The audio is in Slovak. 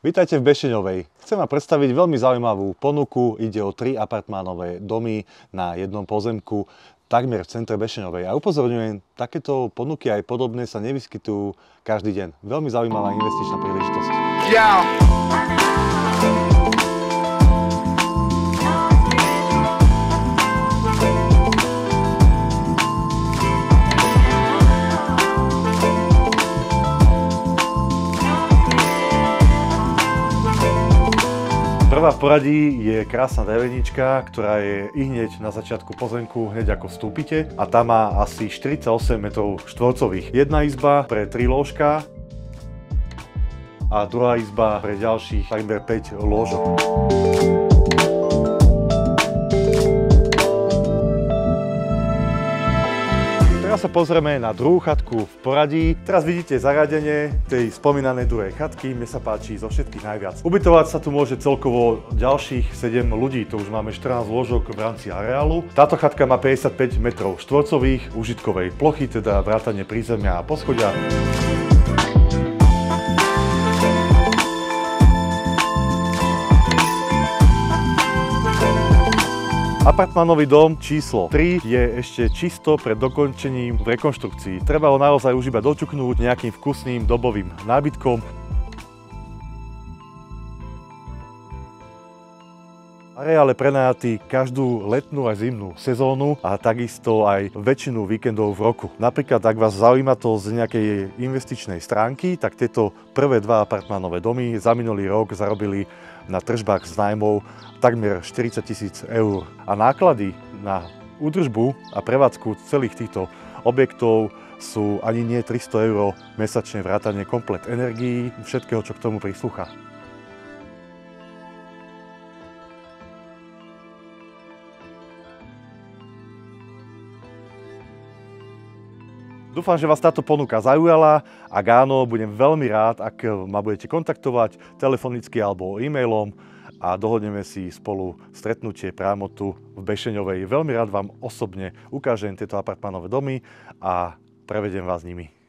Vítajte v Bešeňovej. Chcem vám predstaviť veľmi zaujímavú ponuku. Ide o 3 apartmánové domy na jednom pozemku takmer v centre Bešeňovej. A upozorňujem, takéto ponuky aj podobné sa nevyskytujú každý deň. Veľmi zaujímavá investičná príležitosť. Prvá v poradí je krásna drevenička, ktorá je ihneď na začiatku pozemku, hneď ako vstúpite, a tá má asi 48 metrov štvorcových. Jedna izba pre 3 lôžka a druhá izba pre ďalších takmer 5 lôžok. Teraz sa pozrieme na druhú chatku v poradí. Teraz vidíte zariadenie tej spomínanej druhej chatky. Mne sa páči zo všetkých najviac. Ubytovať sa tu môže celkovo ďalších 7 ľudí. To už máme 14 lôžok v rámci areálu. Táto chatka má 55 metrov štvorcových užitkovej plochy, teda vrátane prízemia a poschodia. Apartmánový dom číslo 3 je ešte čisto pred dokončením v rekonštrukcii. Treba ho naozaj už iba doťuknúť nejakým vkusným dobovým nábytkom. Areál je prenajatý každú letnú a zimnú sezónu a takisto aj väčšinu víkendov v roku. Napríklad, ak vás zaujíma to z nejakej investičnej stránky, tak tieto prvé 2 apartmánové domy za minulý rok zarobili na tržbách z nájmov takmer 40 000 eur. A náklady na údržbu a prevádzku celých týchto objektov sú ani nie 300 eur mesačne, vrátane komplet energií, všetkého, čo k tomu prislúcha. Dúfam, že vás táto ponuka zaujala. Ak áno, budem veľmi rád, ak ma budete kontaktovať telefonicky alebo e-mailom a dohodneme si spolu stretnutie priamo tu v Bešeňovej. Veľmi rád vám osobne ukážem tieto apartmánové domy a prevedem vás nimi.